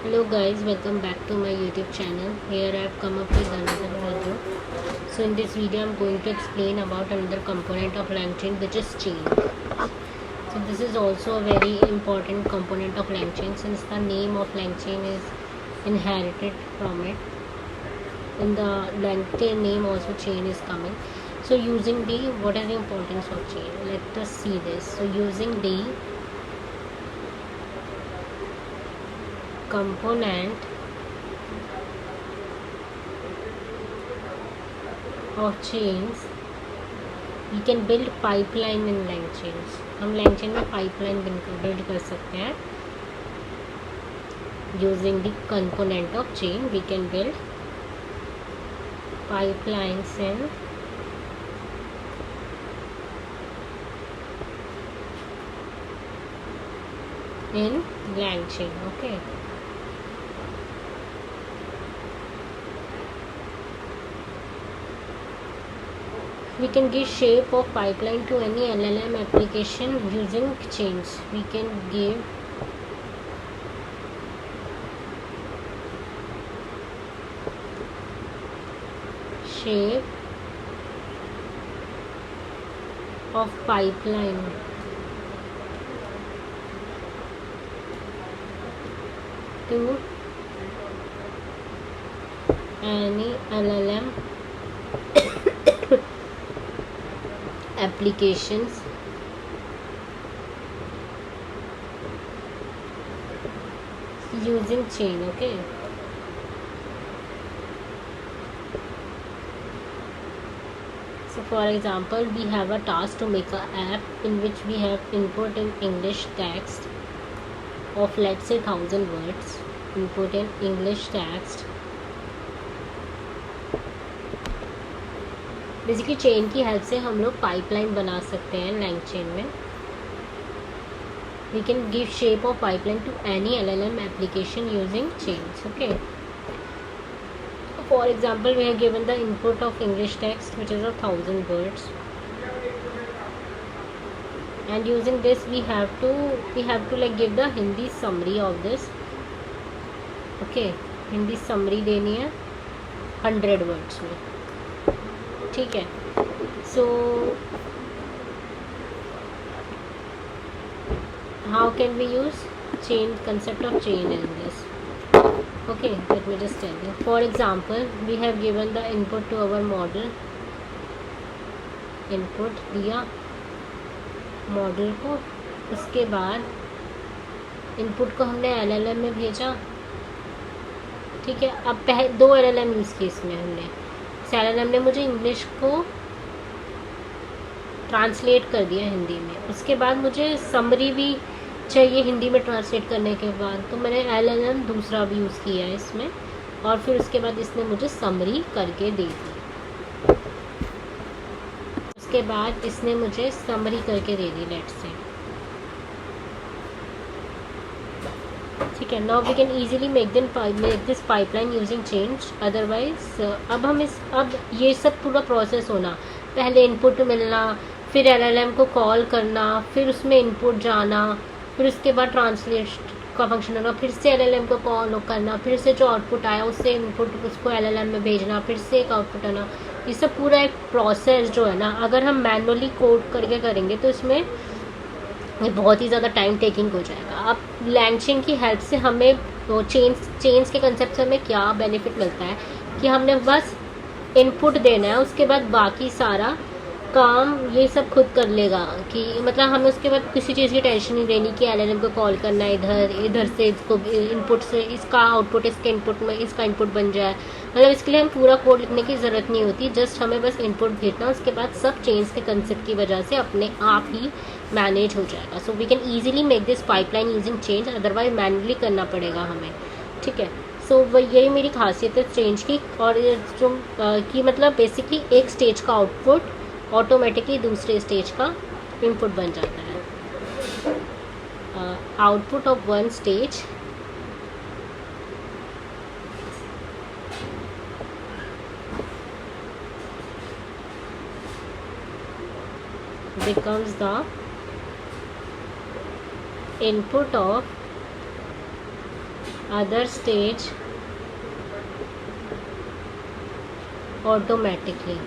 Hello guys, welcome back to my YouTube channel. Here I have come up with another video. So in this video I am going to explain about another component of LangChain, which is chain. So this is also a very important component of LangChain, since the name of LangChain is inherited from it. In the LangChain name also chain is coming. So using D, what is the importance of chain? Let us see this. So using D, component of chains, we can build pipeline in LangChains. हम LangChain में pipeline build कर सकते हैं. Using the component of chain, we can build pipelines in LangChain. Okay. We can give shape of pipeline to any LLM application using chains. We can give shape of pipeline to any LLM applications using chain. Okay. So for example, we have a task to make an app in which we have input in English text of, let's say, 1000 words. Input in English text. Basically chain की help से हम लोग pipeline बना सकते हैं LangChain में. We can give shape of pipeline to any LLM application using chains. Okay. For example, we have given the input of English text which is of 1000 words, and using this we have to like give the Hindi summary of this. Okay. Hindi summary देनी है 100 words में. ठीक है. So how can we use chain, concept of chain in this? Okay, let me just tell you. For example, we have given the input to our model. Input दिया model को, उसके बाद input को हमने LLM में भेजा. ठीक है. अब दो LLM यूज़ की इसमें हमने. LLM ने मुझे इंग्लिश को ट्रांसलेट कर दिया हिंदी में. उसके बाद मुझे समरी भी चाहिए हिंदी में ट्रांसलेट करने के बाद, तो मैंने LLM दूसरा भी यूज़ किया है इसमें, और फिर उसके बाद इसने मुझे समरी करके दे दी. उसके बाद इसने मुझे समरी करके दे दी, लेट्स से. ठीक है. Now we can easily make this pipeline using chains. Otherwise अब ये सब पूरा प्रोसेस होना, पहले इनपुट मिलना, फिर LLM को कॉल करना, फिर उसमें इनपुट जाना, फिर उसके बाद ट्रांसलेट का फंक्शन होना, फिर से LLM को कॉल करना, फिर से जो आउटपुट आया उससे इनपुट उसको LLM में भेजना, फिर से एक आउटपुट आना. ये सब पूरा एक प्रोसेस जो है ना, अगर हम मैनुअली कोड करके करेंगे तो इसमें ये बहुत ही ज़्यादा टाइम टेकिंग हो जाएगा. अब LangChain की हेल्प से हमें वो चेन्स के कंसेप्ट से हमें क्या बेनिफिट मिलता है कि हमने बस इनपुट देना है, उसके बाद बाकी सारा काम ये सब खुद कर लेगा. कि मतलब हमें उसके बाद किसी चीज़ की टेंशन नहीं देनी कि LLM को कॉल करना है, इधर से इसको इनपुट से इसका आउटपुट इसके इनपुट में इसका इनपुट बन जाए. मतलब इसके लिए हम पूरा कोड लिखने की ज़रूरत नहीं होती. जस्ट हमें बस इनपुट भेजना, उसके बाद सब चेन्स के कंसेप्ट की वजह से अपने आप ही मैनेज हो जाएगा. So we can easily make this pipeline using chains. Otherwise manually करना पड़ेगा हमें. ठीक है. सो यही मेरी खासियत है चेन्स की. और जो कि मतलब बेसिकली एक स्टेज का आउटपुट ऑटोमेटिकली दूसरे स्टेज का इनपुट बन जाता है. Output of one stage becomes the input of other stage automatically.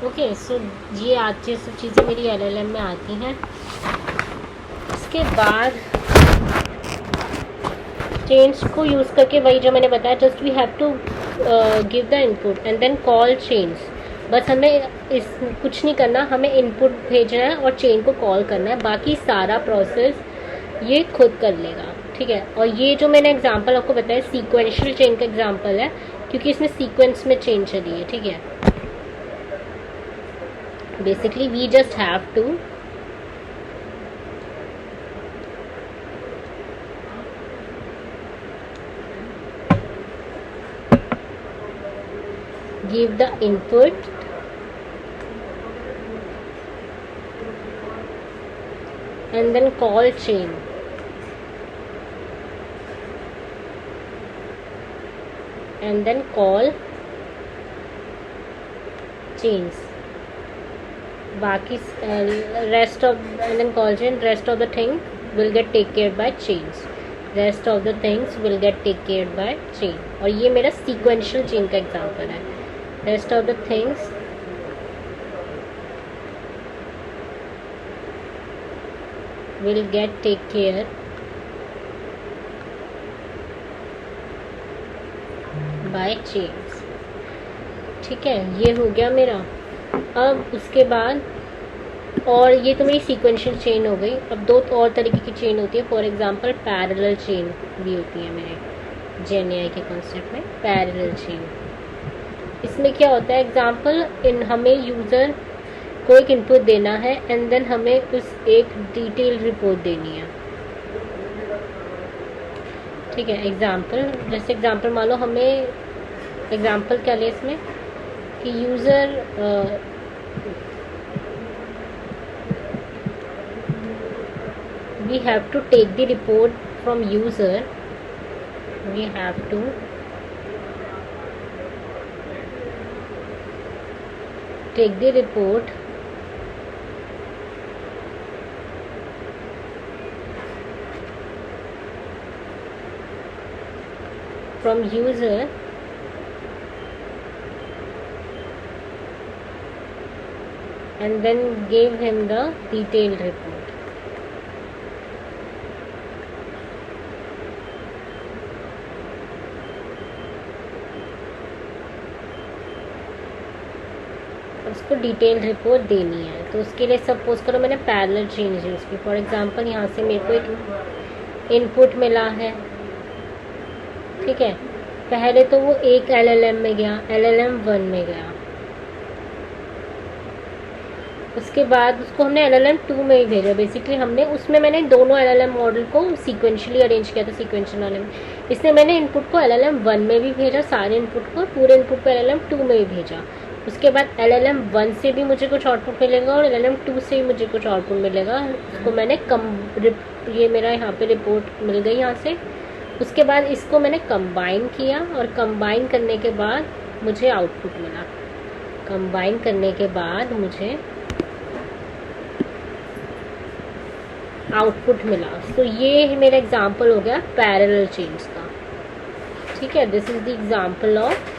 Okay so ये आती सब चीज़ें मेरी LLM में आती हैं। इसके बाद चेंज को यूज़ करके वही जो मैंने बताया, just we have to give the input and then call chain. बस हमें इस कुछ नहीं करना, हमें इनपुट भेजना है और चेन को कॉल करना है, बाकी सारा प्रोसेस ये खुद कर लेगा। ठीक है, और ये जो मैंने एग्जांपल आपको बताया सीक्वेंशियल चेन का एग्जांपल है, क्योंकि इसमें सीक्वेंस में चेन चली है। ठीक है, basically we just have to give the input and then call chain and then call chains, बाकी rest of and then call chain, rest of the thing will get take care by chains, rest of the things will get take care by chain। और ये मेरा sequential chain का example है। rest of the things will get take care by chains। ठीक है, ये हो गया मेरा। अब उसके बाद और ये तो मेरी सीक्वेंशियल चेन हो गई। अब दो और तरीके की चेन होती है, फॉर एग्जांपल पैरेलल चेन भी होती है मेरे जेएनएआई के कॉन्सेप्ट में। पैरेलल चेन, इसमें क्या होता है, एग्जांपल हमें यूज़र को एक इनपुट देना है एंड देन हमें उस एक डिटेल रिपोर्ट देनी है। ठीक है, एग्जांपल जैसे एग्जांपल मान लो हमें एग्जांपल क्या ले इसमें कि user we have to take the report from user, we have to take the report from user and then give him the detailed report। उसको डिटेल रिपोर्ट देनी है, तो उसके लिए सपोज करो मैंने पैरेलल चेन यूज़ की। फॉर एग्जांपल यहाँ से मेरे को एक इनपुट मिला है। ठीक है, पहले तो वो एक LLM में गया, LLM 1 में गया, उसके बाद उसको हमने LLM 2 में ही भेजा। बेसिकली हमने उसमें मैंने दोनों LLM मॉडल को सीक्वेंशियली अरेंज किया था, सीक्वेंशियल वाले में। इसमें मैंने इनपुट को LLM 1 में भी भेजा, सारे इनपुट को, पूरे इनपुट को LLM 2 में भी भेजा। उसके बाद LLM 1 से भी मुझे कुछ आउटपुट मिलेगा और LLM 2 से भी मुझे कुछ आउटपुट मिलेगा। उसको मैंने ये मेरा यहाँ पे रिपोर्ट मिल गई यहाँ से। उसके बाद इसको मैंने कंबाइन किया और कंबाइन करने के बाद मुझे आउटपुट मिला। कंबाइन करने के बाद मुझे आउटपुट मिला। तो ये मेरा एग्जांपल हो गया पैरेलल चेन्स का। ठीक है, this is the example of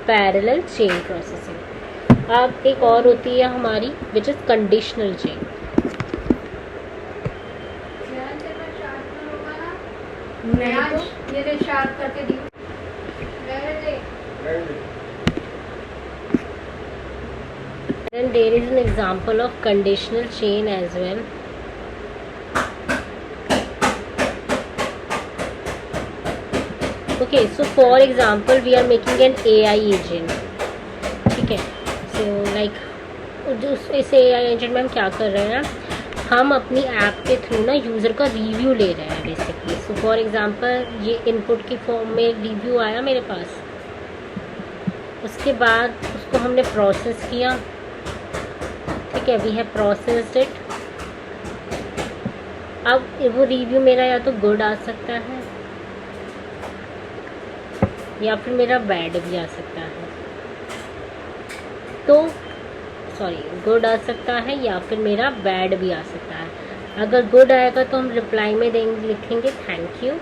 parallel chain processing. अब एक और होती है हमारी which is conditional chain. Then there is an example of conditional chain as well. Okay, so for example we are making an AI agent. ठीक है, so like इस AI agent में हम क्या कर रहे हैं, हम अपनी ऐप के थ्रू ना यूज़र का रिव्यू ले रहे हैं बेसिकली। सो फॉर एग्जांपल ये इनपुट की फॉर्म में रिव्यू आया मेरे पास, उसके बाद उसको हमने प्रोसेस किया। ठीक है, वी हैव प्रोसेस्ड इट। अब वो रिव्यू मेरा या तो गुड आ सकता है या फिर मेरा बैड भी आ सकता है। तो सॉरी, गुड आ सकता है या फिर मेरा बैड भी आ सकता है। अगर गुड आएगा तो हम रिप्लाई में देंगे, लिखेंगे थैंक यू,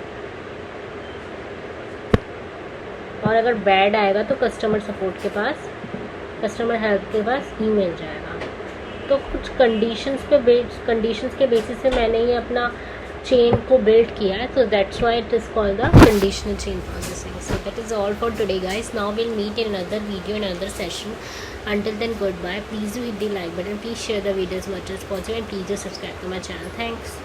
और अगर बैड आएगा तो कस्टमर सपोर्ट के पास, कस्टमर हेल्प के पास ईमेल जाएगा। तो कुछ कंडीशंस के बेसिस पे मैंने ये अपना चेन को बिल्ड किया है, तो that's why it is called the conditional chain processing. So that is all for today guys, now we'll meet in another video in another session. Until then, goodbye. Please do hit the like button, please share the video as much as possible, and please do subscribe to my channel. Thanks.